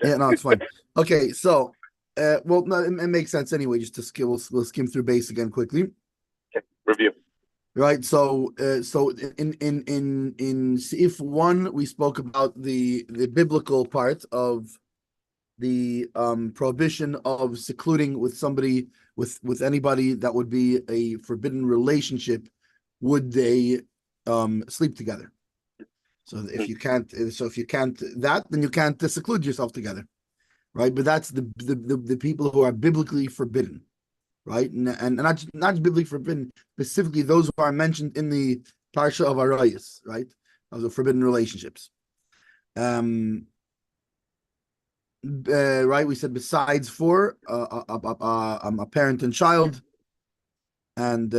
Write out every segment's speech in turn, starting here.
Yeah, no, it's fine. Okay, so, well, no, it makes sense anyway. Just to skim, we'll skim through base again quickly. Okay. Review. Right. So in Seif 1, we spoke about the biblical part of the prohibition of secluding with somebody with anybody that would be a forbidden relationship. Would they sleep together? So if you can't that, then you can't seclude yourself together, right? But that's the people who are biblically forbidden, right? And not biblically forbidden, specifically those who are mentioned in the Parsha of Arayos, right? Those are forbidden relationships. Right? We said besides four, a parent and child, and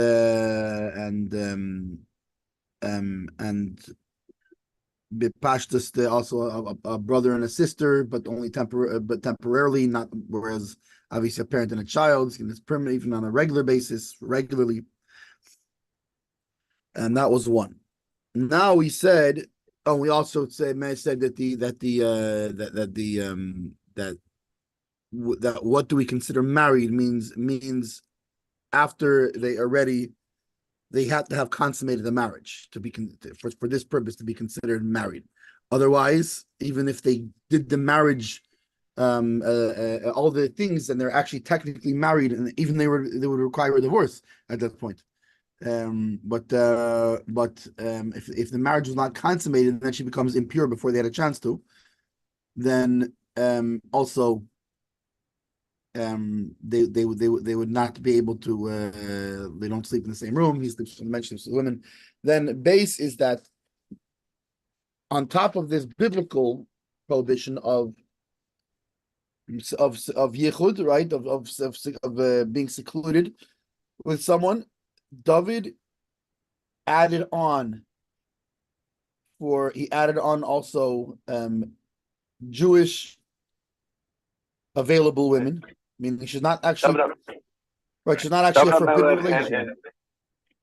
Pashtus also a brother and a sister, but only temporarily, not whereas obviously a parent and a child, and it's permanent even on a regular basis, regularly. And that was one. Now we said, oh, we also said that what do we consider married means after they have to have consummated the marriage to be for this purpose to be considered married. Otherwise, even if they did the marriage, all the things, and they're actually technically married, and even they would require a divorce at that point. But if the marriage was not consummated, then she becomes impure before they had a chance to. Then also they would not be able to. They don't sleep in the same room. He's mentioned to women. Then base is that on top of this biblical prohibition of yichud, right, of being secluded with someone, David added on also Jewish available women, meaning she's not actually right. She's not actually a forbidden relationship.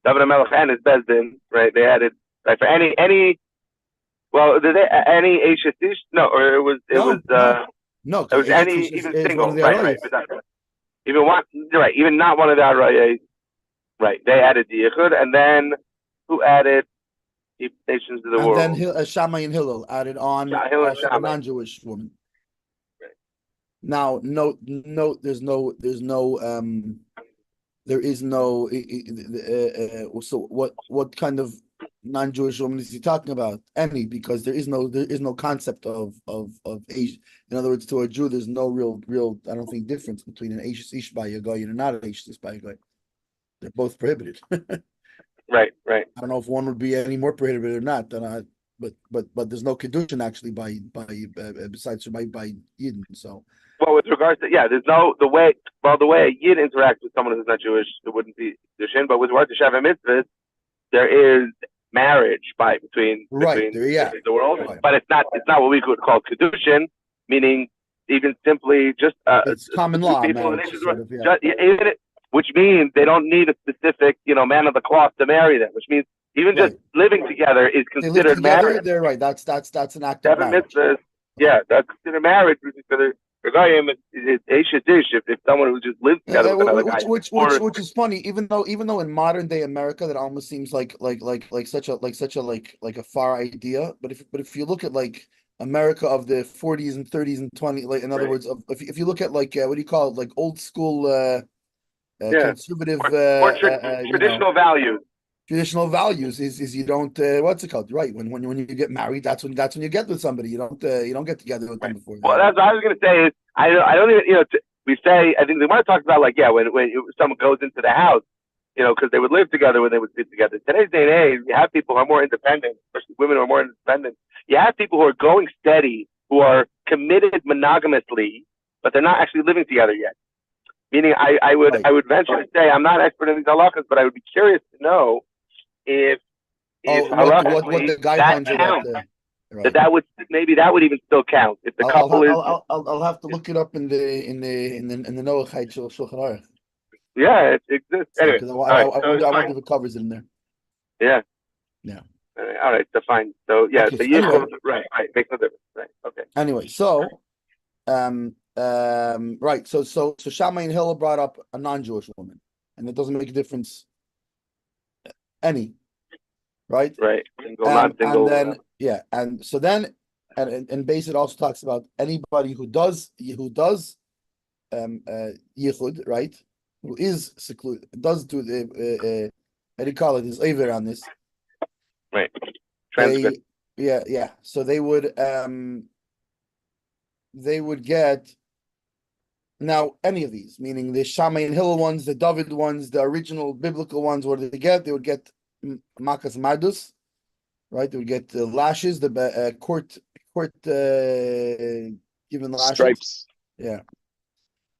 David Melech and his Bezdin, right? They added like for any. Well, did they any Ashish? No, or it was no. It was any even single, right? Even one, right? Even not one of the Arayos, right? They added the Yichud, and then who added nations of the world? And then Shammai and Hillel added on a non-Jewish woman. Right. Now, there is no. So what kind of non-Jewish woman is he talking about? Any, because there is no concept of Asian. In other words, to a Jew, there's no real I don't think difference between an Ashish Ish by a guy and a not an Ashish Ish by a guy. They're both prohibited. Right. I don't know if one would be any more prohibited or not. But there's no kedushin actually by besides by Yidden. So. Well, with regards to there's no the way a Yid interacts with someone who's not Jewish, it wouldn't be kedushin. But with regard to Shavim Mitzvahs, there is marriage between the world, right. But it's not what we could call kedushin, meaning even simply just it's common law marriage, which means they don't need a specific man of the cloth to marry them, which means even just living together is considered marriage. They're right. That's an act of marriage. That's considered marriage. It's if someone who just lives together with another guy. Which is funny, even though in modern day America that almost seems like such a far idea. But if you look at like America of the 40s and 30s and 20s, like in other words, if you look at like what do you call it, like old school conservative traditional values. Traditional values is you don't what's it called, right? When you get married, that's when you get with somebody. You don't get together with them before. Well, that's what I was going to say. Is I don't even we say I think they want to talk about like when someone goes into the house, because they would live together when they would sleep together. Today's day and age, you have people who are more independent, especially women who are more independent. You have people who are going steady, who are committed monogamously, but they're not actually living together yet. Meaning, I would venture to say I'm not an expert in these halachas, but I would be curious to know if what the guidelines are that would even still count if the couple is. I'll have to look it up in the Noachite Shulchan Aruch. Yeah, it exists. Anyway, I wonder if it covers it in there. Yeah. All right, so fine. So okay, right, makes no difference. Right, okay. Anyway, so Right. So Shammai and Hillel brought up a non-Jewish woman, and it doesn't make a difference any, right? Right. Single, And non-single. then and so then and base it also talks about anybody who does yichud, right? Who is secluded, does do the how do you call it? Is Ehven on this. Right. Transcript. So they would get now any of these, meaning the Shammai and Hillel ones, the David ones, the original biblical ones. What did they get? They would get makas mardus, right? They would get lashes, the court given lashes, Stripes. yeah,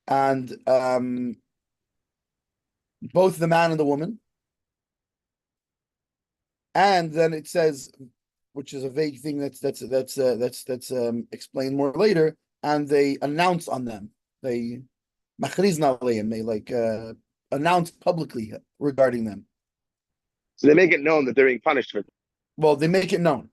and both the man and the woman. And then it says, which is a vague thing that's explained more later, and they announce on them. They machrizna aleim, they like announce publicly regarding them. So they make it known that they're being punished for it. Well, they make it known.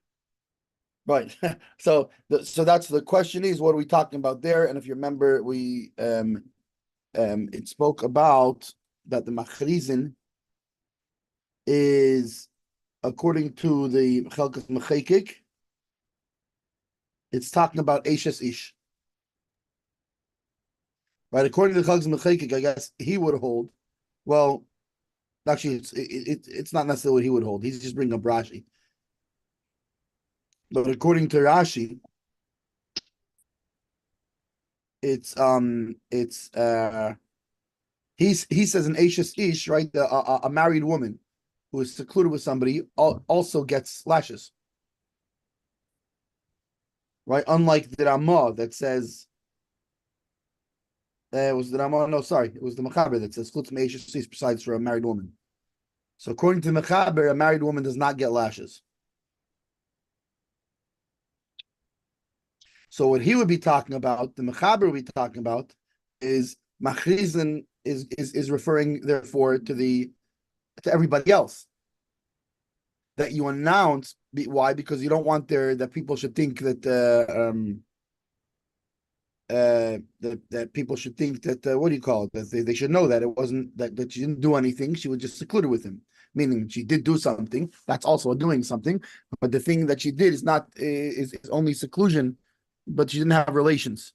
Right. So that's the question is, what are we talking about there? And if you remember, we it spoke about that the machrizin is, according to the Chelkas Mechekik, it's talking about Eshes Ish. Right, according to the Chelkas Mechekik, I guess he would hold. Well, actually, it's not necessarily what he would hold. He's just bringing up Rashi. But according to Rashi, he says an Eshes Ish, right? A married woman who is secluded with somebody also gets lashes, right? Unlike the Ramah that says, it was the Ramah. No, sorry, it was the Mechaber that says chutz me'eshes ish, besides for a married woman. So according to the Mechaber, a married woman does not get lashes. So what he would be talking about, the Mechaber would be talking about, is machrizin is referring therefore to everybody else that you announce. Why? Because you don't want that people should think that that people should think that what do you call it? That they should know that it wasn't that she didn't do anything. She was just secluded with him, meaning she did do something. That's also doing something, but the thing that she did is not is only seclusion, but she didn't have relations,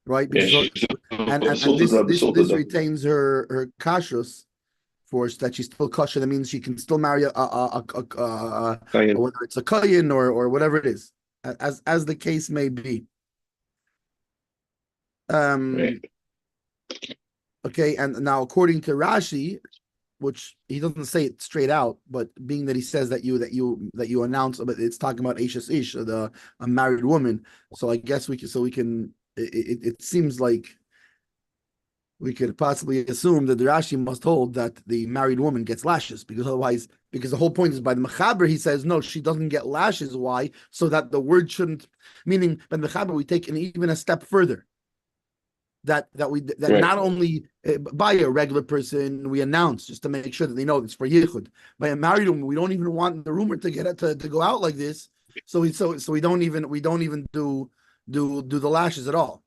right? Because and this retains her kashrus for that she's still kosher. That means she can still marry whether it's a kohen or whatever it is, as the case may be. Right. Okay, and now according to Rashi, which he doesn't say it straight out, but being that he says that you announce, but it's talking about Eshes Ish, a married woman. So I guess we can. It seems like we could possibly assume that the Rashi must hold that the married woman gets lashes, because otherwise, because the whole point is by the Mechaber, he says, no, she doesn't get lashes. Why? So that the word shouldn't, meaning by the Mechaber, we take even a step further. That right. Not only by a regular person, we announce just to make sure that they know it's for Yichud. By a married woman, we don't even want the rumor to get to go out like this. So we don't even do the lashes at all.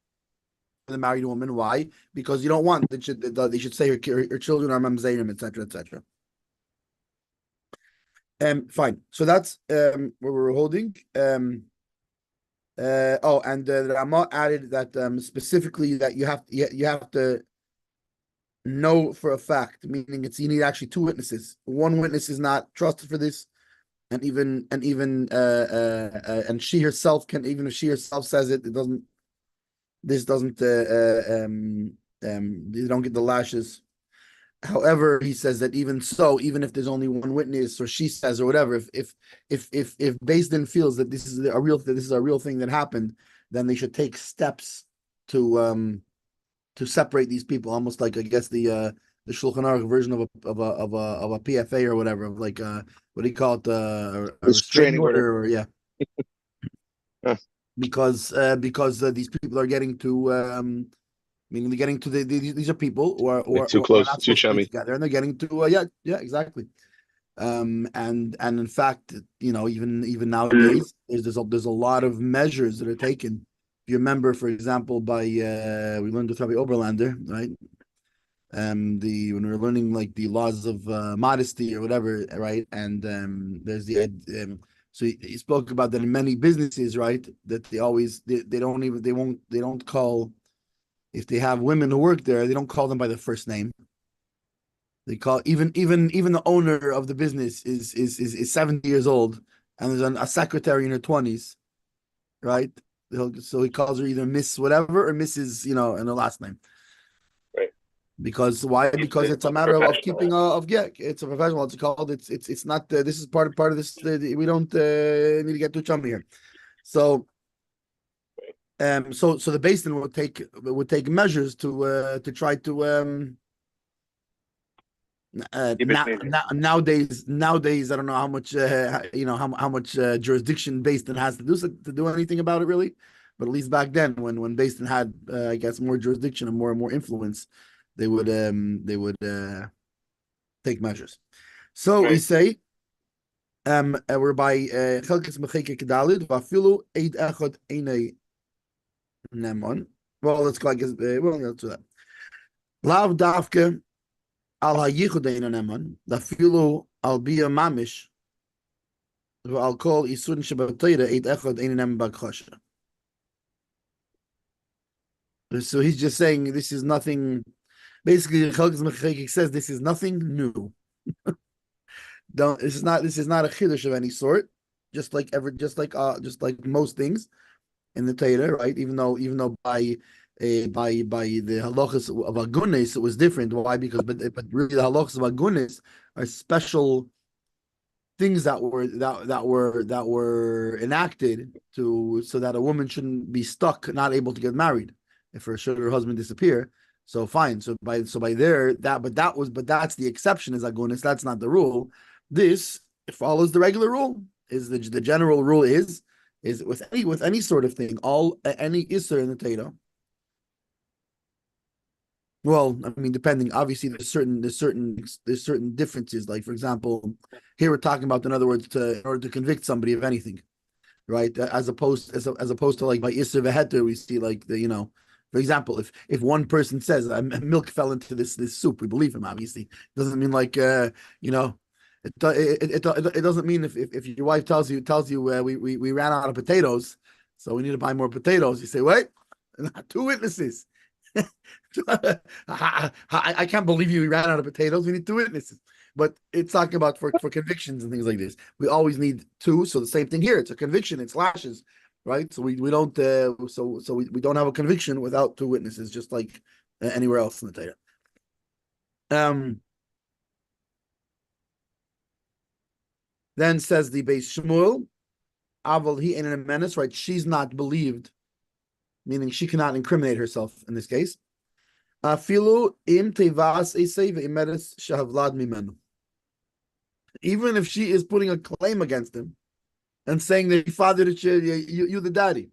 The married woman. Why? Because you don't want they should say her children are mamzerim, etc., etc. Fine. So that's where we're holding. And the Ramah added that specifically that you have to know for a fact, meaning you need actually two witnesses. One witness is not trusted for this, and she herself can, even if she herself says it doesn't. This doesn't you don't get the lashes. However, he says that even so, even if there's only one witness, or she says or whatever, if Beis Din feels that this is a real thing that happened, then they should take steps to separate these people, almost like I guess the Shulchan Aruch version of a PFA or whatever, of like what do you call it, a restraining order, or yeah. Because these people are getting to meaning they're getting to these are people who are too close, not too chummy together, and they're getting to exactly. And in fact, even nowadays there's a lot of measures that are taken you remember, for example, by we learned with Rabbi Oberlander, right? When we were learning like the laws of modesty or whatever, right? And there's the so he spoke about that in many businesses, right? That they always they don't call, if they have women who work there, they don't call them by their first name. They call even the owner of the business is 70 years old, and there's a secretary in her 20s, right? So he calls her either Miss whatever or Mrs. and her last name. Right. Because why? Because it's a matter of keeping it's a professional. It's called. It's not. This is part of this. We don't need to get too chummy here. So, so the basin would take measures to try to nowadays I don't know how much how much jurisdiction Basin has to do anything about it really, but at least back then when Basin had I guess more jurisdiction and more influence, they would take measures. So we say we're by Chelkes Mecheke Kedalid Vafilu Eid Echad Einei Nemon. Well, let's go. I guess let's do that. Lav Davke Al hayichud ein neman, dafilu al bia mamish, I'll call isun shabatayda eight echad ein neman bagchasha. So he's just saying this is nothing. Basically, Chelkes Mechekek says this is nothing new. This is not a chiddush of any sort. Just like most things in the Torah, right? Even though by the halachas of agunis, it was different. Why? Because but really the halachas of agunis are special things that were enacted so that a woman shouldn't be stuck, not able to get married if her husband disappear. So fine. So by there but that's the exception is agunis. That's not the rule. This follows the regular rule. Is the general rule is with any sort of thing, any isser in the Torah. Well, I mean, depending. Obviously, there's certain differences. Like, for example, here we're talking about, in other words, in order to convict somebody of anything, right? As opposed to like by Isser Veheter, we see like for example, if one person says milk fell into this soup, we believe him. Obviously, it doesn't mean like it doesn't mean if your wife tells you we ran out of potatoes, so we need to buy more potatoes. You say, wait, two witnesses. I can't believe we ran out of potatoes. We need two witnesses. But it's talking about for convictions and things like this. We always need two. So the same thing here. It's a conviction. It's lashes, right? So we don't we don't have a conviction without two witnesses, just like anywhere else in the Torah. Then says the Beis Shmuel, Aval he in a menace, right? She's not believed, meaning she cannot incriminate herself in this case. Even if she is putting a claim against him and saying that you fathered you the daddy.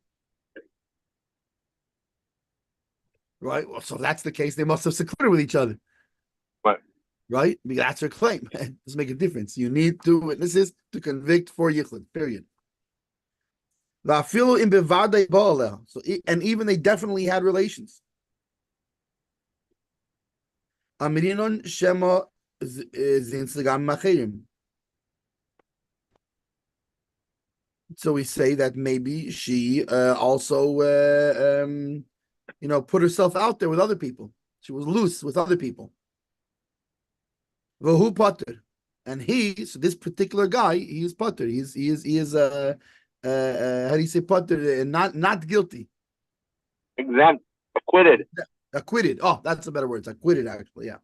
Right? Well, so if that's the case, they must have secluded with each other. Right? Because that's her claim. It doesn't make a difference. You need two witnesses to convict for yichud, period. So, and even they definitely had relations. So we say that maybe she also put herself out there with other people. She was loose with other people. Vahu pater, and so this particular guy, he is pater. He is how do you say pater? Not guilty. Exempt, acquitted. Acquitted. Oh, that's a better word. It's acquitted, actually. Yeah.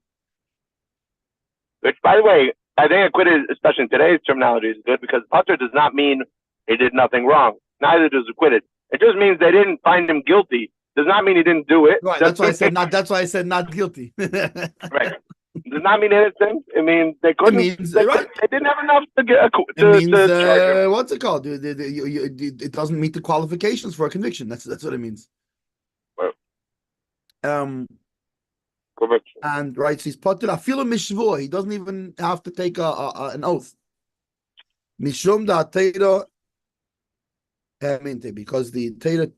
Which, by the way, I think acquitted, especially in today's terminology, is good because pater does not mean he did nothing wrong. Neither does acquitted. It just means they didn't find him guilty. Does not mean he didn't do it. Right. That's why I said not. That's why I said not guilty. Right. Does not mean innocent. It means they couldn't. It means, they didn't have enough to get. What's it called? It doesn't meet the qualifications for a conviction. That's what it means. Right. Conviction. And right, so he's put I feel a mishvur. He doesn't even have to take an oath. Mishum da teira because the teira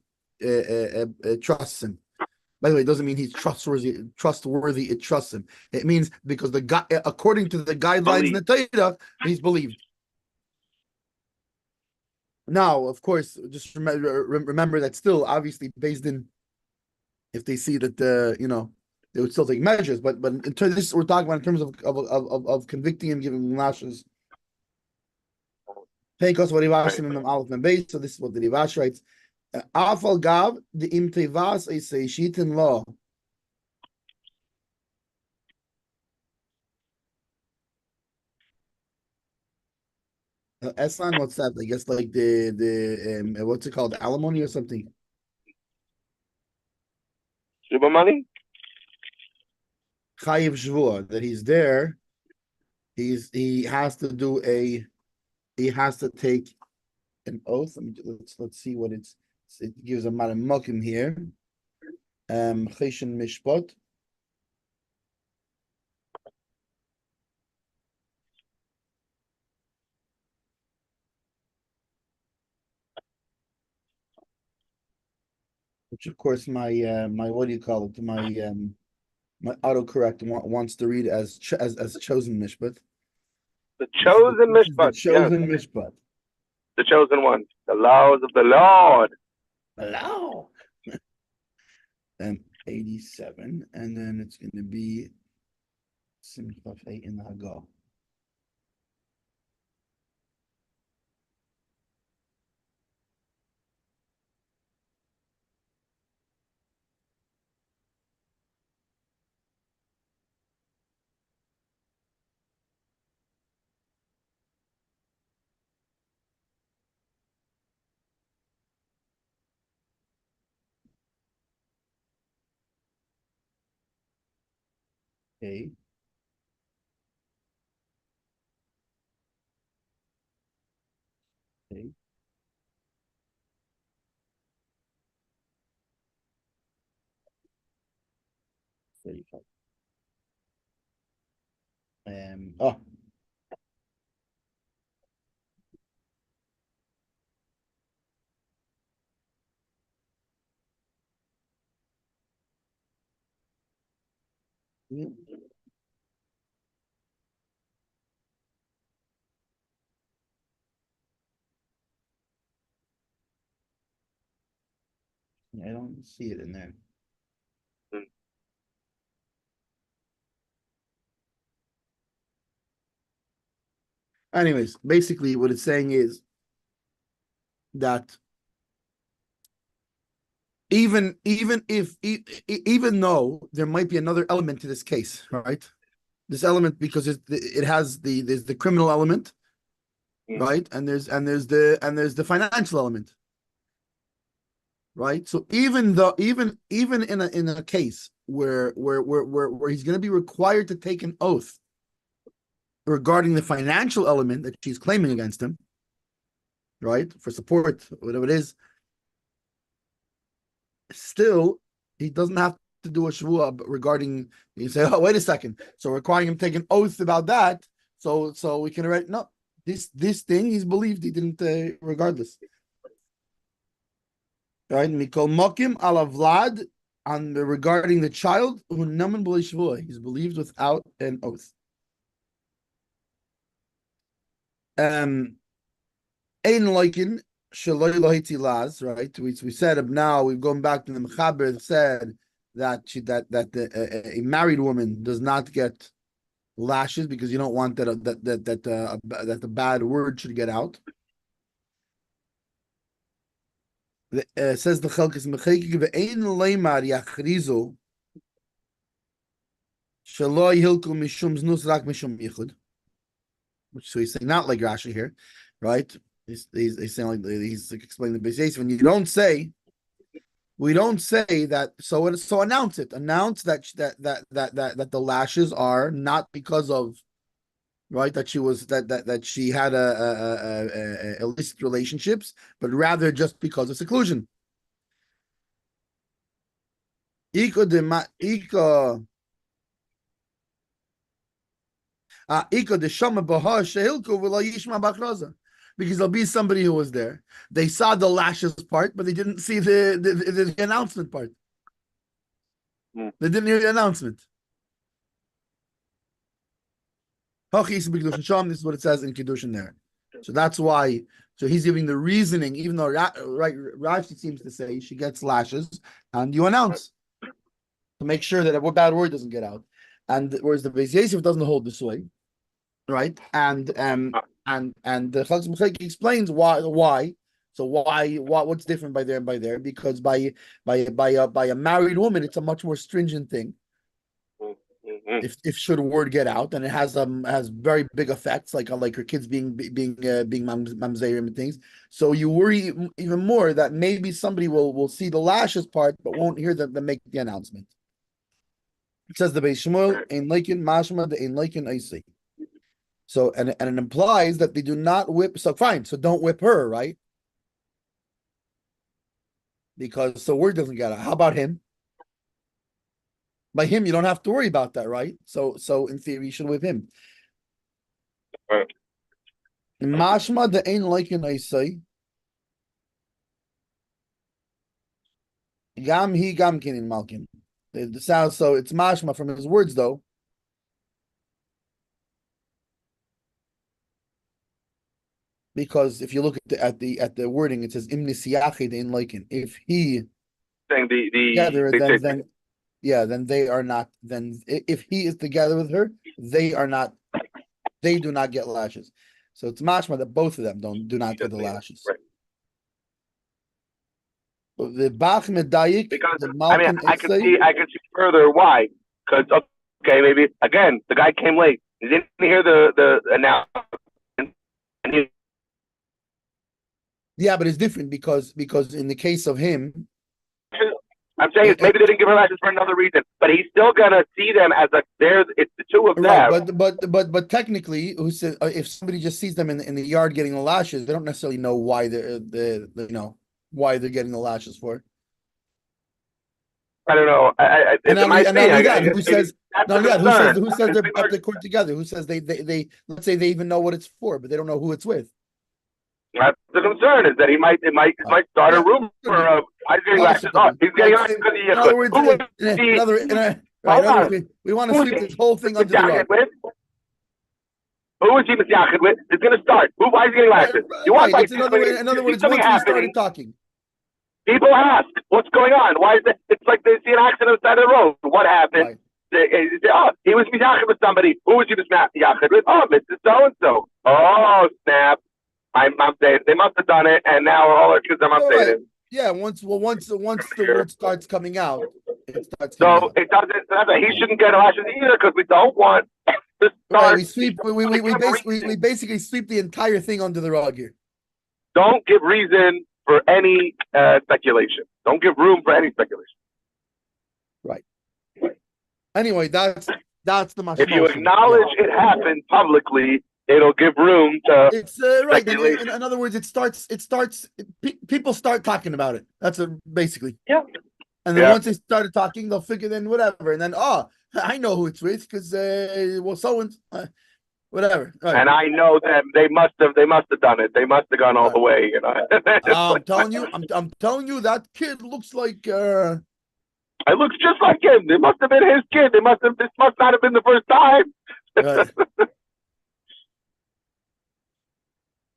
trusts him. By the way, it doesn't mean he's trustworthy. It trusts him. It means because the guy, according to the guidelines in the Torah, he's believed. Now, of course, just remember that still, obviously, based in, if they see that they would still take measures. But in terms of this, we're talking about in terms of convicting him, giving him lashes. Take us what Rivash in Aleph and Beis. So this is what the Rivash writes. Afal gav the im tevas a seishitin law. Eslan, what's that? I guess like the what's it called, alimony or something? Shuba money? Chayiv Shvua, that he's there. He has to take an oath. Let's see what it gives a maramokim here. Cheshen Mishpat. Which of course my what do you call it? My autocorrect wants to read as chosen mishpat. The chosen mishpat. The chosen mishpat. The chosen one. The laws of the Lord. Hello. 87, and then it's going to be Simchaf 8 in the Haggah. Okay. Okay. Oh. Yeah. I don't see it in there. Anyways, basically what it's saying is that even though there might be another element to this case, right? This element, because it has there's the criminal element, right? And there's the financial element. Right. So even in a case where he's going to be required to take an oath regarding the financial element that she's claiming against him, right, for support, whatever it is, still he doesn't have to do a shvuah regarding. You say, oh, wait a second. So requiring him to take an oath about that, so we can already no, this thing he's believed he didn't regardless. Right, Mikol Mokim ala Vlad, on regarding the child who naman b'lo shvuah, he's believed without an oath. Ein loikin sheloi lohiti laz. Right, we said now we've gone back to the Mechaber said that a married woman does not get lashes because you don't want that the bad word should get out. Says the Chalkis Mechekik ve'ein leimar yachrizu shelo yilku mishum znus rak mishum yichud. Which so he's saying not like Rashi here, right? He's saying like he's explaining the base. When you don't say, we don't say that. So announce it. Announce that the lashes are not because of, right, that she was that she had a illicit relationships, but rather just because of seclusion. because there'll be somebody who was there. They saw the lashes part, but they didn't see the announcement part. They didn't hear the announcement. This is what it says in Kiddushin there. So that's why. So he's giving the reasoning, even though Rashi seems to say she gets lashes, and you announce to make sure that a bad word doesn't get out. And whereas the Beis Yosef doesn't hold this way, right? And the Chacham Mechalik explains why. So what's different by there and by there? Because by a married woman, it's a much more stringent thing. If should a word get out, and it has very big effects, like her kids being mamzerim and things. So you worry even more that maybe somebody will see the lashes part, but won't hear them make the announcement. It says the Beis Shmuel ein leikin mashma the ein leikin eisi. So and it implies that they do not whip. So fine, so don't whip her, right? Because the word doesn't get out. How about him? By him, you don't have to worry about that, right? So in theory, you should whip him. Mashma the ein leikin eisi. Gam hi gam kinin malkin. The sound, so it's mashma from his words, though. Because if you look at the wording, it says im nisiyachid in leikin. If he saying then they are not. Then if he is together with her, they are not. They do not get lashes. So it's mashma that both of them do not get the lashes. Right. The Bach Medayik, because the I can see further why. Because okay, maybe again the guy came late. He didn't hear the announcement. Yeah, but it's different because in the case of him, I'm saying maybe they didn't give her lashes for another reason, but he's still gonna see them as it's the two of them. Right, but technically, who said if somebody just sees them in the yard getting the lashes, they don't necessarily know why why they're getting the lashes for. I don't know. Who says they're at the court together? Who says they let's say they even know what it's for, but they don't know who it's with. That's the concern, is that it might start a rumor of he's getting lashes. He's getting lashes because he. In other words, we want to sweep this whole thing under the rug. Who is he misyachid with? It's going to start. Why is he getting lashes? In other words, once we started talking. People ask, what's going on? Why is it? It's like they see an accident on the side of the road. What happened? Right. They say, he was misyachid with somebody. Who was he misyachid with? Oh, Mrs. So-and-so. Oh, snap. I'm saying they must have done it, and now all our kids are updated. Yeah, once the word starts coming out, it starts. So it doesn't. He shouldn't get lashes either because we don't want to start. We basically sweep the entire thing under the rug here. Don't give reason for any speculation. Don't give room for any speculation. Right. Anyway, that's the mashma. If you acknowledge it happened publicly, it'll give room to. It's right. In other words, people start talking about it. That's basically. Yeah. And then once they started talking, they'll figure then whatever, and then I know who it's with because whatever. Right. And I know them. They must have done it. They must have gone all the way. I'm telling you, that kid looks like. It looks just like him. It must have been his kid. This must not have been the first time. Right.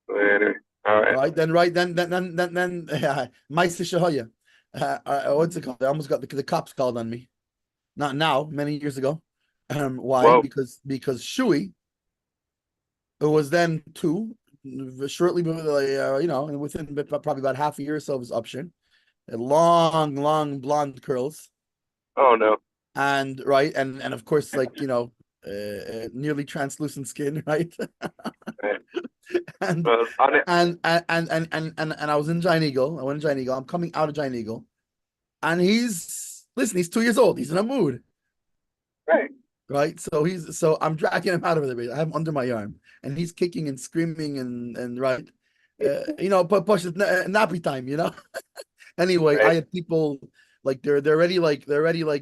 Anyway, all right. Then Ma'aseh Shahoya. What's it called? I almost got the cops called on me. Not now, many years ago. Why? Whoa. Because Shui, who was then 2, shortly, within probably about half a year or so of his option, had long blonde curls. Oh no! And of course, nearly translucent skin, right? and I was in Giant Eagle. I went to Giant Eagle. I'm coming out of Giant Eagle, and he's 2 years old. He's in a mood, right. So I'm dragging him out of there. I have him under my arm, and he's kicking and screaming and right, push it's nappy time, Anyway, right. I had people they're already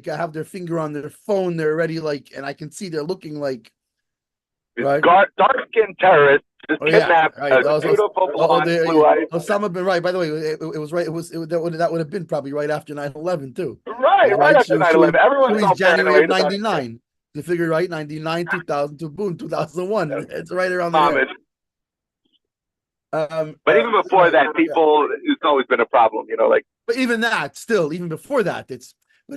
have their finger on their phone. They're already and I can see they're looking like. Right? Dark-skinned terrorists just Oh yeah, kidnapped right. a beautiful blonde, blue-eyed. Osama bin right. By the way, it was right. That would have been probably right after 9/11 too. Right after 9/11. Everyone's so January of paranoid about '99. You figure right, 99, 2000 to boom, 2001. It's right around Muhammad. there. But even before that, people, it's always been a problem, like. But even that, still, even before that, but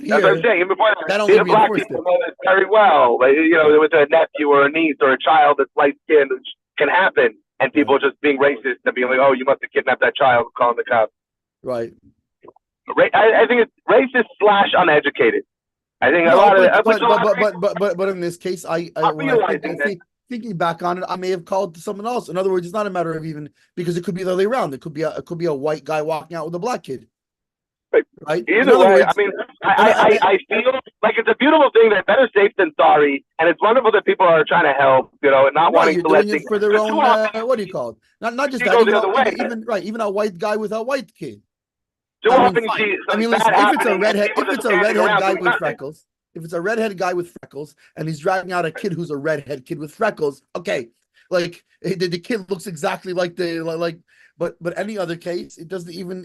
here, that's what I'm saying. Even before that only black people know this very well. Like, with a nephew or a niece or a child that's light skinned, which can happen, and people just being racist and being like, "Oh, you must have kidnapped that child," calling the cops. Right. I think it's racist / uneducated. I think a lot of it. But in this case, thinking back on it, I may have called to someone else. In other words, it's not a matter of even because it could be the other way around. It could be a white guy walking out with a black kid. Right. Either way, I mean, I feel like it's a beautiful thing that better safe than sorry, and it's wonderful that people are trying to help, and not wanting to let things for their own. What do you call it? Not just that. Even a white guy with a white kid. Too often you see. I mean, listen. If it's a redhead guy with freckles, and he's dragging out a kid who's a redhead kid with freckles, okay, like the kid looks exactly like But any other case, it doesn't even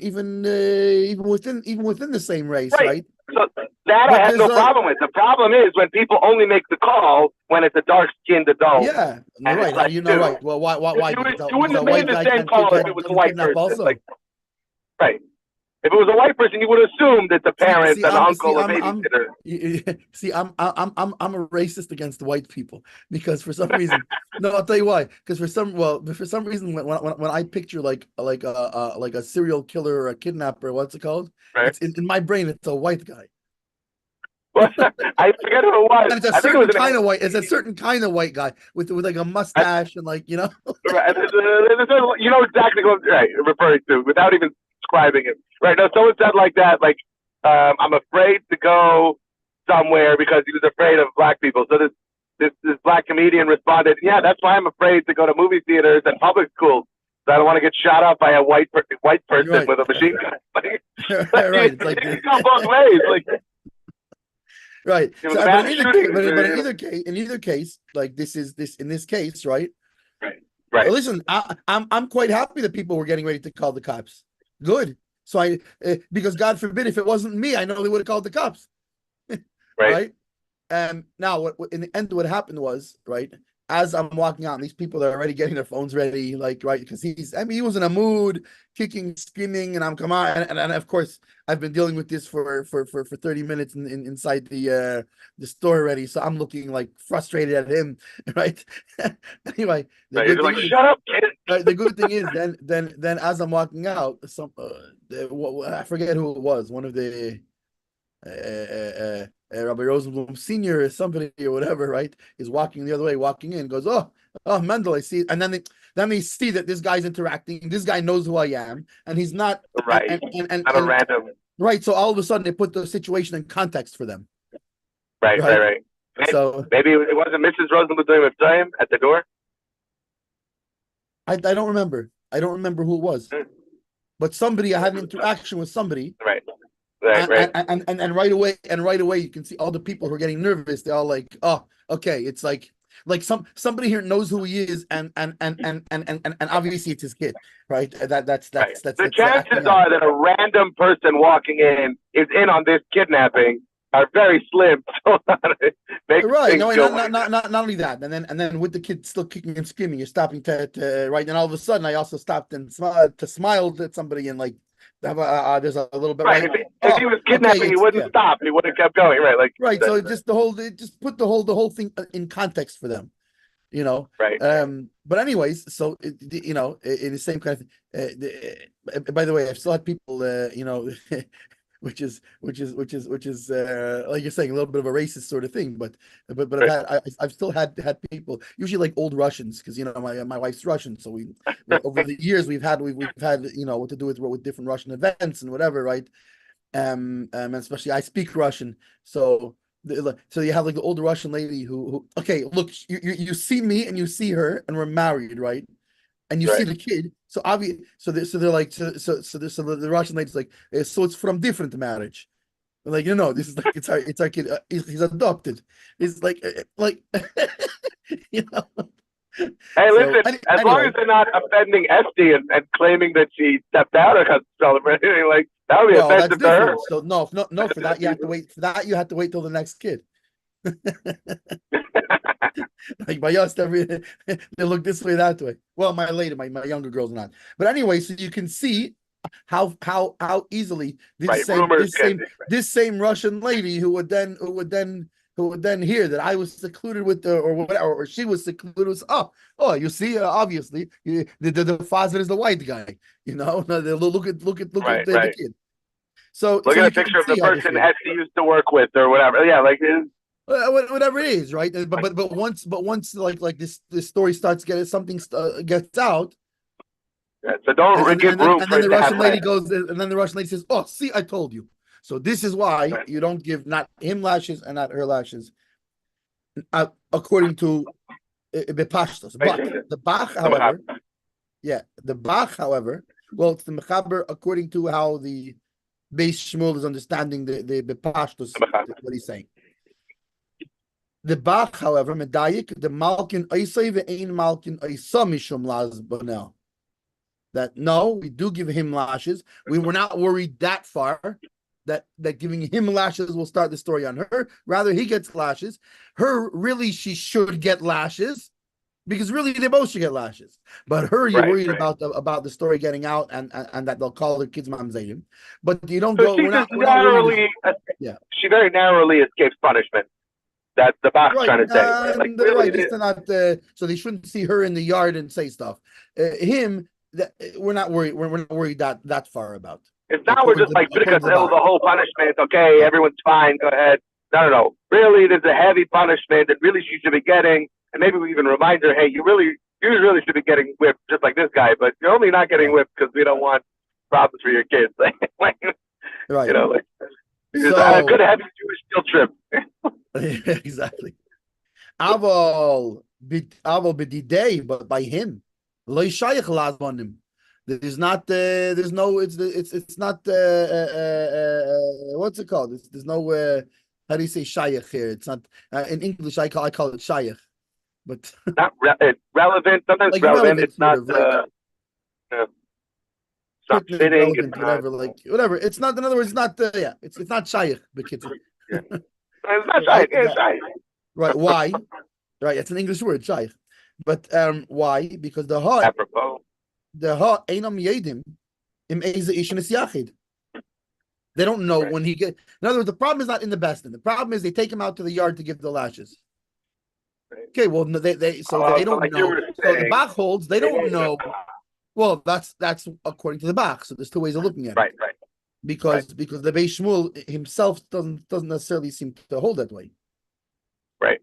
within the same race, right? So that I have no problem with. The problem is when people only make the call when it's a dark-skinned adult. Yeah, right. Right. Well, why? You wouldn't have made the same call if it was a white person. Right. If it was a white person, you would assume that the parents, an uncle, or babysitter. I'm a racist against white people because for some reason, no, I'll tell you why. Because for some reason, when I picture like a serial killer or a kidnapper, what's it called? Right. It's in my brain, it's a white guy. Well, I forget who it was. And it's a certain kind of white. It's a certain kind of white guy with like a mustache and like Right. You know exactly what I'm referring to without even describing it. Right. Now, someone said like that, like, I'm afraid to go somewhere because he was afraid of black people. So this black comedian responded, yeah, that's why I'm afraid to go to movie theaters and public schools. So I don't want to get shot up by a white person with a machine gun. Right. It's like you go both ways. Like, right. So, but in either case, like in this case, right? Right. Well, listen, I'm quite happy that people were getting ready to call the cops. Good. So because God forbid if it wasn't me, I know they would have called the cops. Right. And now what in the end what happened was, right, as I'm walking out and these people are already getting their phones ready, like, right, because he was in a mood, kicking, screaming, and I'm come on, and of course I've been dealing with this for 30 minutes inside the store already, so I'm looking like frustrated at him, right? Anyway, shut up, kid. The good thing is then as I'm walking out, I forget who it was, one of the Rabbi Rosenblum Senior or somebody or whatever, right, is walking the other way, walking in, goes, oh Mendel, I see, and then they see that this guy's interacting, this guy knows who I am, and he's not right, and not a random, right. So all of a sudden they put the situation in context for them. Right. So maybe it wasn't Mrs. Rosenblum doing time at the door. I don't remember. I don't remember who it was, but somebody I had an interaction with somebody. Right. And right away you can see all the people who are getting nervous. They're all like, oh, okay. It's like somebody here knows who he is, and obviously it's his kid, right? That's the chances are that a random person walking in is in on this kidnapping are very slim. So right. No, not only that, and then with the kid still kicking and screaming, you're stopping to right. And all of a sudden, I also stopped and smiled at somebody and like. There's a little bit right. If he was kidnapping, he wouldn't stop. He would have kept going. Right. So just put the whole thing in context for them, Right. But anyways, so in the same kind of. By the way, I've still had people, which is like you're saying, a little bit of a racist sort of thing, but right. I've still had people, usually like old Russians, because my wife's Russian, so we over the years we've had what to do with different Russian events and whatever, right? And especially I speak Russian, so you have like the old Russian lady who okay, look, you see me and you see her and we're married, right? And you see the kid, so obviously, they're like, so the Russian lady's like, so it's from different marriage, like this is like it's our kid, he's adopted. It's like Hey, So listen, as long anyway, as they're not offending Esty and claiming that she stepped out of Hatzvi or anything, like, that would be well, that's offensive to her. different. So no, for that you have to wait. For that you have to wait till the next kid. Like my youngest, they look this way, that way. Well, my younger girls not. But anyway, so you can see how easily Right, rumors can be. this same Russian lady who would then hear that I was secluded with the or whatever, or she was secluded with, you see, obviously the father is the white guy, look at Right, the right. kid. So Look at you a can picture of the see how this person works. Esty used to work with or whatever. Yeah, like, Whatever it is, right? But once like this story starts getting something gets out, yeah, so don't give room and for then it the to Russian happen. lady goes, and then the Russian lady says, "Oh, see, I told you." So this is why Right. you don't give not him lashes and not her lashes, according to Bepashtos. But the Bach, however, well, it's the Mechaber according to how the Beis Shmuel is understanding the Bepashtos, what he's saying. The Bach, however, medayik the Malkin Oisay ve'ein Malkin Oisa mishum laz bonel. That no, we do give him lashes. We were not worried that far that giving him lashes will start the story on her. Rather, he gets lashes. Her, really, she should get lashes because really they both should get lashes. But her, you're worried about the story getting out and that they'll call their kids mamzerim. But you don't So go. she just narrowly, she very narrowly escapes punishment. That's the Bach's Right, trying to say. Like, really, right. Just not, so they shouldn't see her in the yard and say stuff. Him, we're not worried. We're not worried that far about. it's not we're just like, because the the whole punishment, okay, right. Everyone's fine, go ahead. No. Really, there's a heavy punishment that really she should be getting. And maybe we even remind her, hey, you really should be getting whipped just like this guy, but you're only not getting whipped because we don't want problems for your kids. Like, Right. So, I could have a Jewish guilt trip. Exactly. Aval b'didei, but by him, lo yishayich lazmanim. There's not. There's no. It's not. What's it called? There's no. How do you say shayach here? It's not in English. I call it shayach, but not it's relevant. Sometimes like relevant. It's not. It's not fitting. Relevant, it's whatever. Not, like whatever. It's not. In other words, it's not. It's not shayach. Yeah. It's not shayach. It's shayach. Right? Why? Right. It's an English word, shayach. But why? Because the ha einam yedim im eze ishin is yachid. They don't know when he get. In other words, the problem is not in the best. The problem is they take him out to the yard to give the lashes. Okay, well, they don't know. So the Bach holds they don't know. Well, that's according to the Bach. So there's two ways of looking at it. Right. Because the Beis Shmuel himself doesn't necessarily seem to hold that way. Right.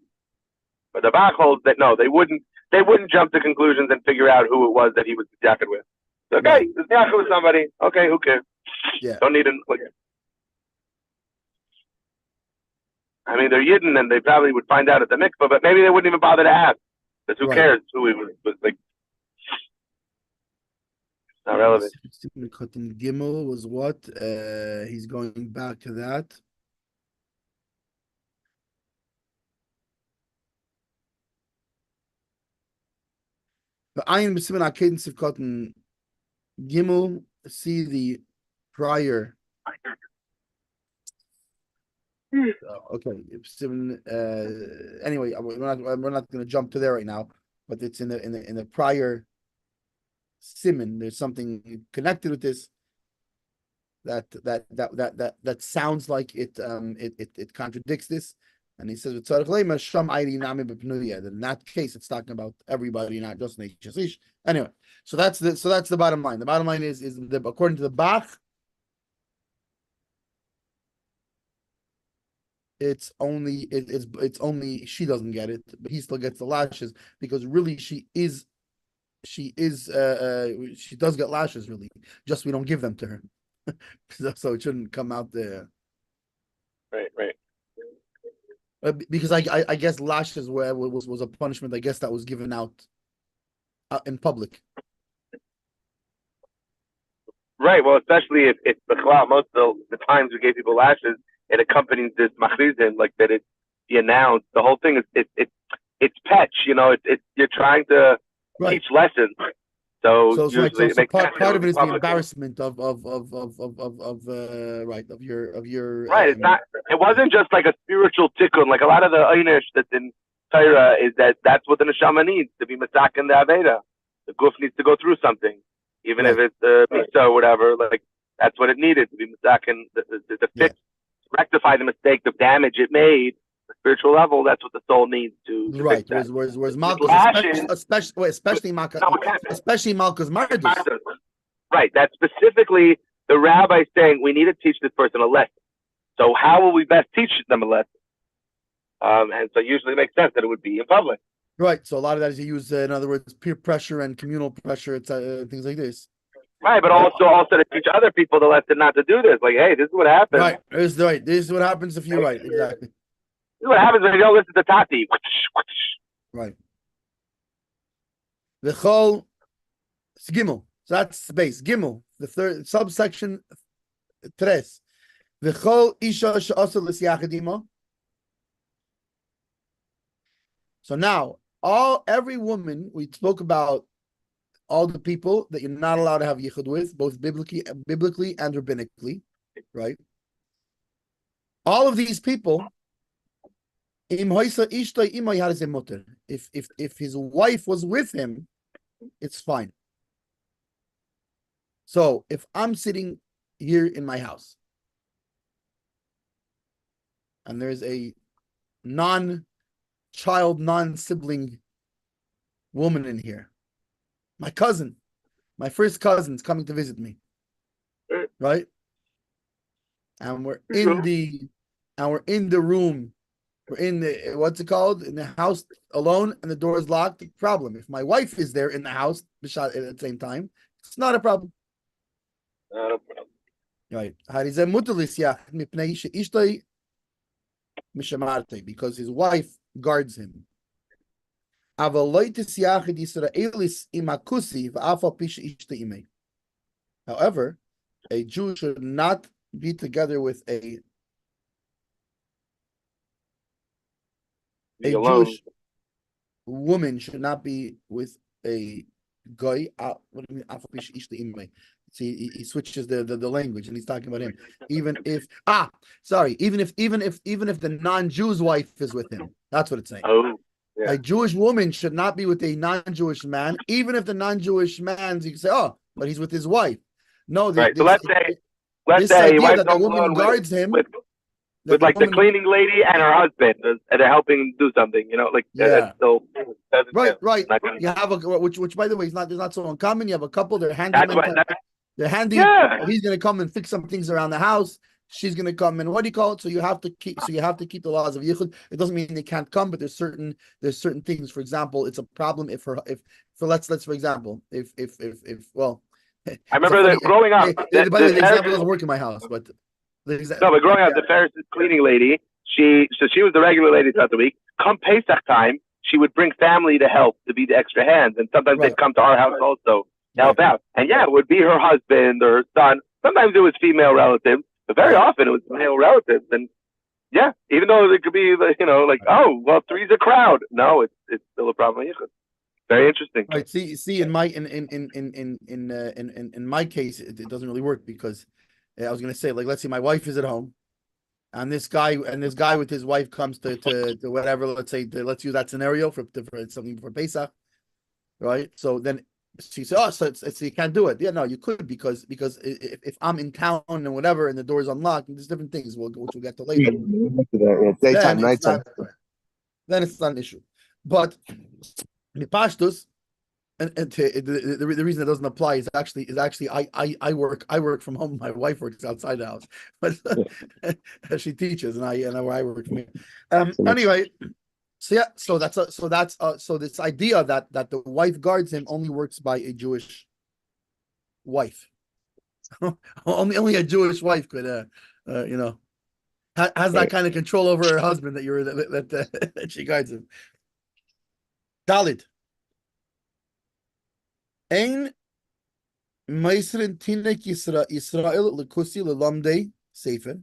But the Bach holds that no, they wouldn't jump to conclusions and figure out who it was that he was jacket with. Okay, the jacket with somebody. Okay, who cares? Yeah. Don't need to look at. I mean, they're Yidden and they probably would find out at the mikvah, but maybe they wouldn't even bother to ask. Because who cares who he was like. Not relevant. Gimel was what? He's going back to that. The Ayin B'Siman Akedin Sivkotin Gimel. See the prior. Okay. Anyway, we're not going to jump to there right now, but it's in the prior siman. There's something connected with this that sounds like it contradicts this. And he says, that in that case, it's talking about everybody, not just Neish. Anyway, so that's the bottom line. The bottom line is according to the Bach, it's only she doesn't get it, but he still gets the lashes because really she does get lashes, really. Just we don't give them to her, so it shouldn't come out there. Right. Because I guess lashes was a punishment. I guess that was given out in public. Right. Well, especially if most of the times we gave people lashes, it accompanies this machrizim, like that it be announced. The whole thing is it's petch, you're trying to teach lessons. So usually it makes part of it is the embarrassment of your right. It's not. It wasn't just like a spiritual tikkun. Like a lot of the einish that's in Torah is that's what the neshama needs to be masakin the aveda. The guf needs to go through something, even if it's misa or whatever. Like that's what it needed to be masakin the fix, rectify the mistake, the damage it made. The spiritual level, that's what the soul needs to right. Fix that. Whereas Malkus, especially Malkus Mardus. Right. That's specifically the rabbi saying we need to teach this person a lesson. So how will we best teach them a lesson? And so usually it makes sense that it would be in public. Right. So a lot of that is you use, in other words, peer pressure and communal pressure, things like this. Right, but also to teach other people the lesson not to do this. Like, hey, this is what happens. Right. This is what happens if you're right. Exactly. This is what happens when you don't listen to Tati. Right. The whole Gimel. So that's the base. Gimel. The third subsection. Tres. The whole isha she'asa l'siachadima. So now, every woman, we spoke about all the people that you're not allowed to have yichud with, both biblically and rabbinically, right? All of these people, if his wife was with him, it's fine. So if I'm sitting here in my house and there's a non-child, non-sibling woman in here, my cousin, my first cousin's coming to visit me, right? And we're in the room, we're in the, what's it called, in the house alone, and the door is locked. Problem. If my wife is there in the house at the same time, it's not a problem. Not a problem. Right. Because his wife guards him. However, a Jew should not be together with a Jewish woman should not be with a guy. What do you mean? See, he switches the language and he's talking about him. Even if the non-Jew's wife is with him. That's what it's saying. Oh. Yeah. A Jewish woman should not be with a non-Jewish man, even if the non-Jewish man, you can say, oh, but he's with his wife. No, right. So let's say that the woman guards him with like the cleaning lady and her husband, and they're helping him do something. That's still right. You have which by the way is not so uncommon. You have a couple. They're handy. They're handy. Yeah. He's going to come and fix some things around the house. She's going to come and what do you call it? So you have to keep the laws of yichud. It doesn't mean they can't come, but there's certain things. For example, it's a problem if for example, if I remember that growing up. By the way, the example doesn't work in my house, but but growing up, the Ferris cleaning lady, she was the regular lady throughout the week. Come Pesach time, she would bring family to help, to be the extra hands, and sometimes they'd come to our house also to help out. And it would be her husband or her son. Sometimes it was female relatives. But very often it was male relatives, and even though it could be three's a crowd. No, it's still a problem. Very interesting. Right. See, in my case, it doesn't really work because I was going to say, like, let's say my wife is at home, and this guy with his wife comes to whatever. Let's use that scenario for something for Pesach, right? So then. She said, "Oh, so you can't do it." Yeah, no, you could because if I'm in town and whatever, and the door is unlocked, and there's different things which we'll get to later. Daytime, nighttime. Then it's not an issue. But mipashtus, and the reason it doesn't apply is actually I work from home. My wife works outside the house, but she teaches, and I work from here. Anyway. So this idea that the wife guards him only works by a Jewish wife. only a Jewish wife could has that kind of control over her husband that she guards him. Dalit. Ein meisrin tinek Yisrael lekusi lelamdei sefer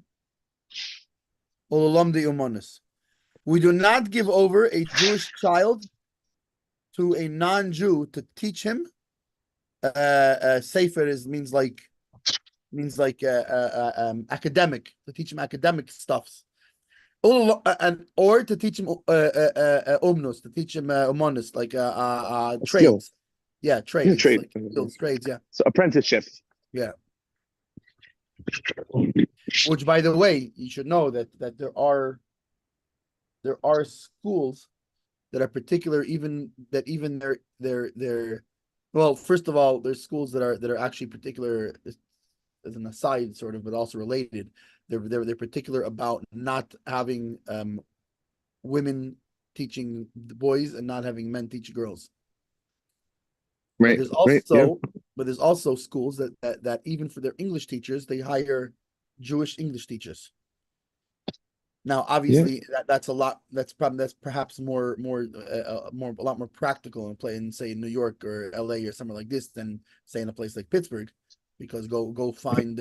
or lelamdei umanis. We do not give over a Jewish child to a non-Jew to teach him. Sefer means like academic, to teach him academic stuffs, or to teach him omnus, to teach him umanus, like trades. Yeah, trades. Trade. Like skills, trades. Yeah. So apprenticeship. Yeah. Which, by the way, you should know that there are schools that are particular, even their well, first of all, there's schools that are actually particular as an aside, sort of, but also related. They're particular about not having women teaching the boys and not having men teach girls. Right. But there's also schools that even for their English teachers, they hire Jewish English teachers. Now, obviously, that's a lot. That's perhaps a lot more practical in say in New York or LA or somewhere like this than say in a place like Pittsburgh, because go find.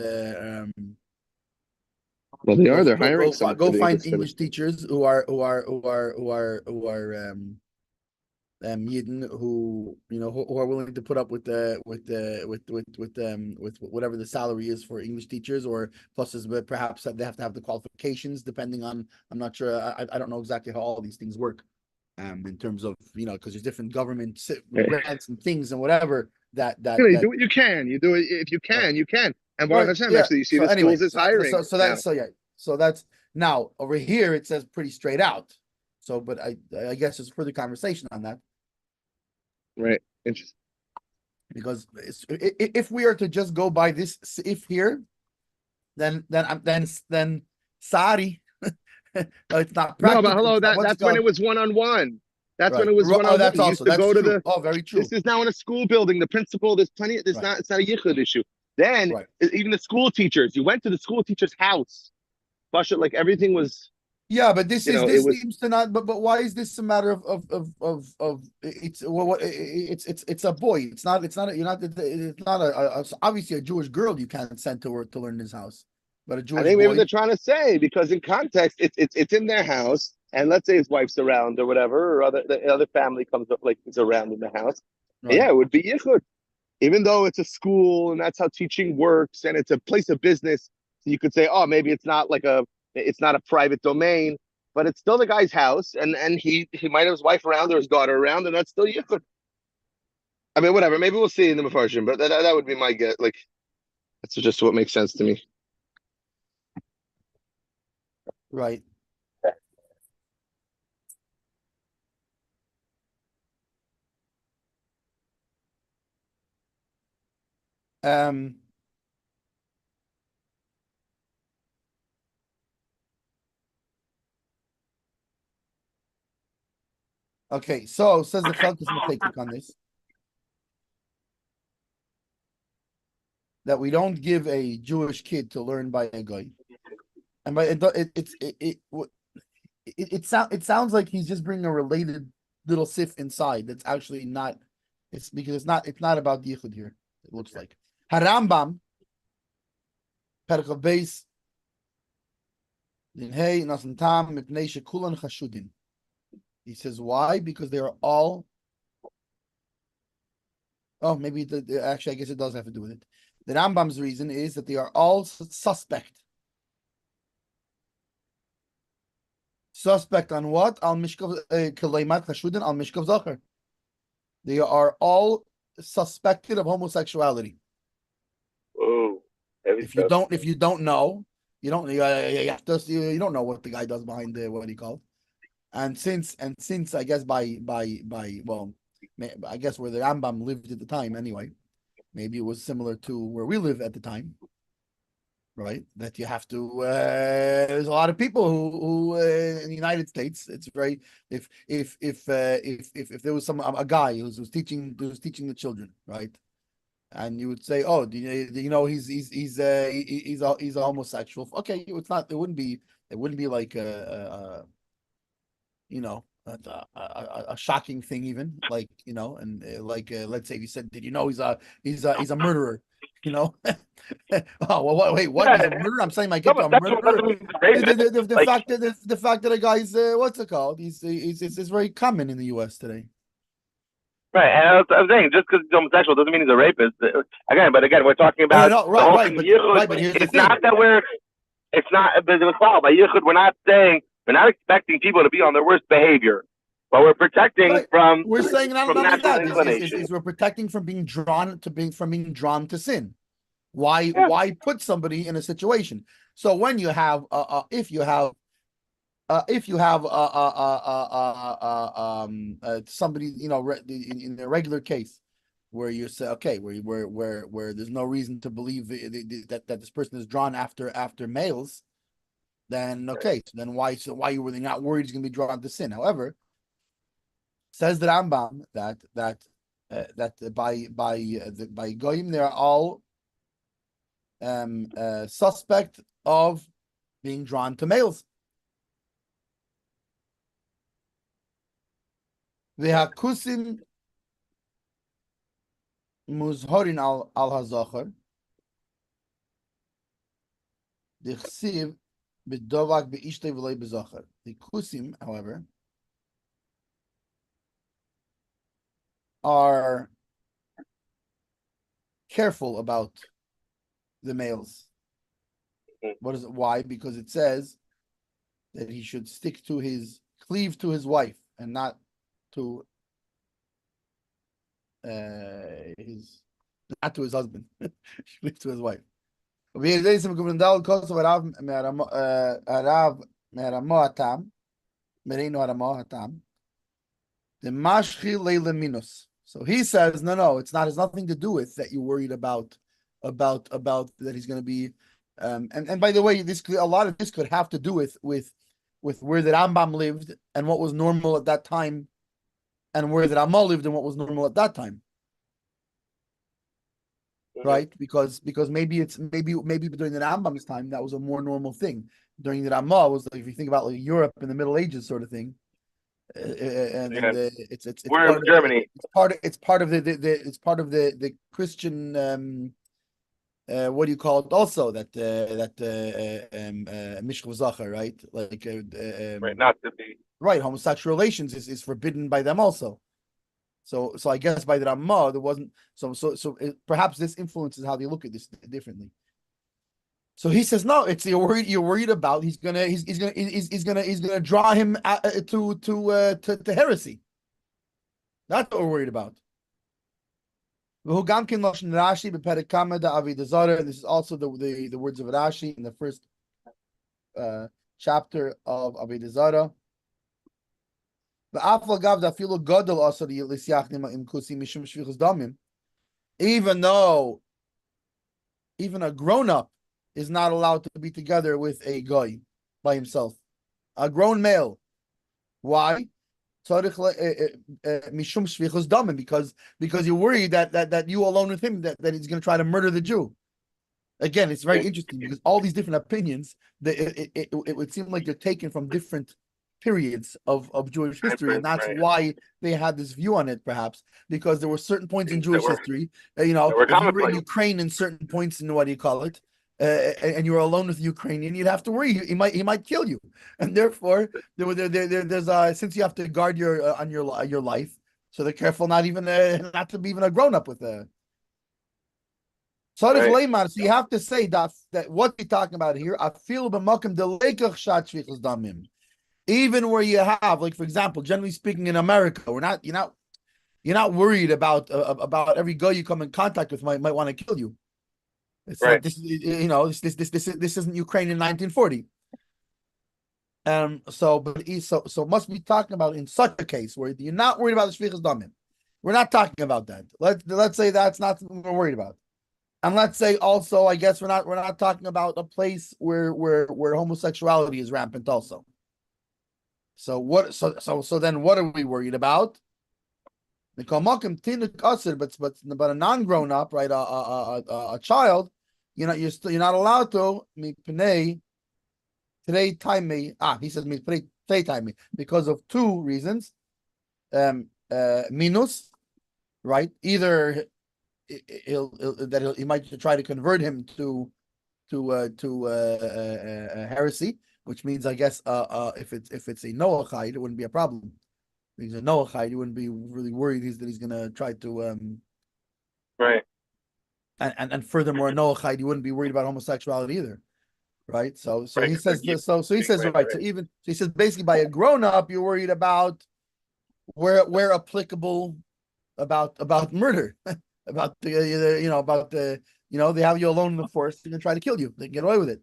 Well, they're hiring some. Go find English teachers who are Yidden who are willing to put up with whatever the salary is for English teachers, or plus perhaps they have to have the qualifications depending on, I'm not sure, I don't know exactly how all these things work in terms of because there's different government grants and things and whatever that you do what you can. You do it if you can, you can. And Baruch Hashem, actually, you see the schools is hiring. So that's now over here it says pretty straight out. So, but I guess there's further conversation on that. Right. Interesting. Because if we are to just go by this if here, then sorry, it's not practical. No, but hello, that's when it was one-on-one. That's when it was one-on-one. That's also that's true. Very true. This is now in a school building. The principal, there's plenty. It's not a yichud issue. Then even the school teachers, you went to the school teacher's house. Like everything was. Yeah, but this seems to not. But why is this a matter of it's a boy. It's not obviously a Jewish girl you can't send to learn in his house. But a Jewish. I think maybe they're trying to say, because in context it's in their house, and let's say his wife's around or whatever, or the other family comes up is around in the house. Right. Yeah, it would be yichud, even though it's a school and that's how teaching works, and it's a place of business. So you could say, oh, maybe it's not it's not a private domain, but it's still the guy's house, and he might have his wife around or his daughter around, and that's still yichud. I mean, whatever. Maybe we'll see in the Mefarshim, but that would be my guess. That's just what makes sense to me. Right. Okay, so says the Chalkus Mechaitik on this, that we don't give a Jewish kid to learn by a guy, and by it sounds like he's just bringing a related little sif inside. That's actually not. It's because it's not about yichud here. It looks like Harambam Hatzvi-Bais in Hey Nasan Tam Mipnei Shekulan Chashudin. He says, why? Because they are all. Oh, maybe actually, I guess it does have to do with it. The Rambam's reason is that they are all suspect. Suspect on what? Al Mishkav Kaleimat Chashudin Al Mishkav Zachar. They are all suspected of homosexuality. Oh, if you don't know, you don't know what the guy does behind what he called. And since I guess well, I guess where the Rambam lived at the time anyway, maybe it was similar to where we live at the time, right? That you have to. There's a lot of people who in the United States, it's very if there was a guy who was teaching the children, right? And you would say, oh, do you know he's a homosexual? Okay, it's not. It wouldn't be like a shocking thing, even and let's say if you said, did you know he's a murderer? You know, oh well, wait, what? He's a murderer? I'm saying my kid a Homosexual murderer. doesn't mean he's a rapist. The fact that a guy's what's it called? It's very common in the U.S. today. Right, and I'm saying just because he's homosexual doesn't mean he's a rapist. Again, we're talking about but here's the thing. Not that it's not. But by yichud, we're not expecting people to be on their worst behavior, but we're protecting from. We're saying not only that is we're protecting from being drawn to sin. Why put somebody in a situation? So when you have if you have somebody, you know, in a regular case where you say, okay, where there's no reason to believe that this person is drawn after males, then okay, so then why you were not worried he's going to be drawn to sin? However, says the Rambam that by goyim they are all suspect of being drawn to males. V'hakusim muzhorin al hazachar dichsiv b'dovak b'ishtei v'lei b'zachar. The kusim, however, are careful about the males. What is it? Why? Because it says that he should cleave to his wife and not to his husband. Cleave to his wife. So he says, no, it's not. It's nothing to do with that you're worried about that he's going to be. And by the way, a lot of this could have to do with where the Rambam lived and what was normal at that time, and where the Ramah lived and what was normal at that time. Right? Because maybe during the Rambam's time that was a more normal thing. During the Ramah was like, if you think about like Europe in the Middle Ages sort of thing. It's we're in Germany. It's part of the Christian what do you call it? Also that mishcha zacher, right? Like right, not to be right. Homosexual relations is forbidden by them also. So I guess by the Ramah there wasn't perhaps this influences how they look at this differently. So he says, no, it's you're worried about he's gonna draw him to heresy. That's what we're worried about. And this is also the words of Rashi in the first chapter of Avodah Zarah. Even though even a grown-up is not allowed to be together with a guy by himself, a grown male. Why? Because you're worried that you alone with him that he's going to try to murder the Jew. Again, it's very interesting because all these different opinions, it would seem like they're taken from different periods of Jewish history, and that's why they had this view on it, perhaps because there were certain points in Jewish history, if you were in Ukraine in certain points in what do you call it, and you were alone with the Ukrainian, you'd have to worry he might kill you, and therefore there's since you have to guard your life, so they're careful not to be even a grown up with a. So you have to say that what you're talking about here, I feel even where you have, like for example, generally speaking, in America, you're not worried about every guy you come in contact with might want to kill you. It's right. Like this isn't Ukraine in 1940. So must be talking about in such a case where you're not worried about the shlichus damim. We're not talking about that. Let's say that's not something we're worried about. And let's say also, I guess we're not talking about a place where homosexuality is rampant also. So then what are we worried about? But a non-grown up, right? A child, you're not allowed to today time me. He says today time me because of two reasons. Minus, right? Either he might try to convert him to heresy, which means I guess if it's a Noachide, it wouldn't be a problem. If he's a Noachide, you wouldn't be really worried that he's going to try to right. And furthermore, Noachide, you wouldn't be worried about homosexuality either, right? So Right, he says right. so he says right. So he says basically by a grown up, you're worried about where applicable about murder, about the they have you alone in the forest, they're gonna try to kill you, they can get away with it,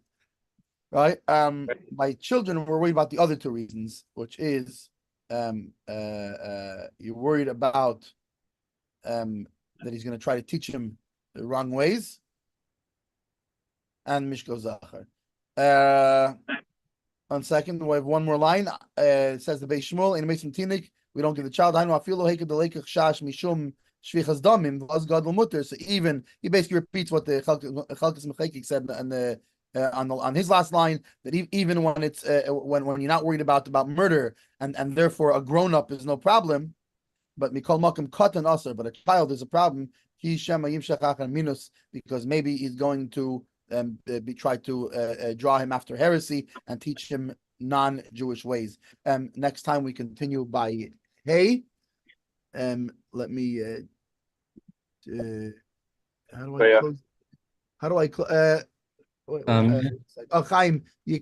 right? My children were worried about the other two reasons, which is you're worried about that he's gonna try to teach him the wrong ways, and Mishko Zachar. 1 second, we have one more line. It says the Beis Shmuel in Mason Tinik, we don't give the child. So even he basically repeats what the Chalkas Mechekik said on his last line, that even when it's when you're not worried about murder and therefore a grown up is no problem, but Mikol Makom Katan Aser, but a child is a problem. Because maybe he's going to try to draw him after heresy and teach him non-Jewish ways. Next time we continue by Hey. Let me how do I close? How do I close? Chaim, can you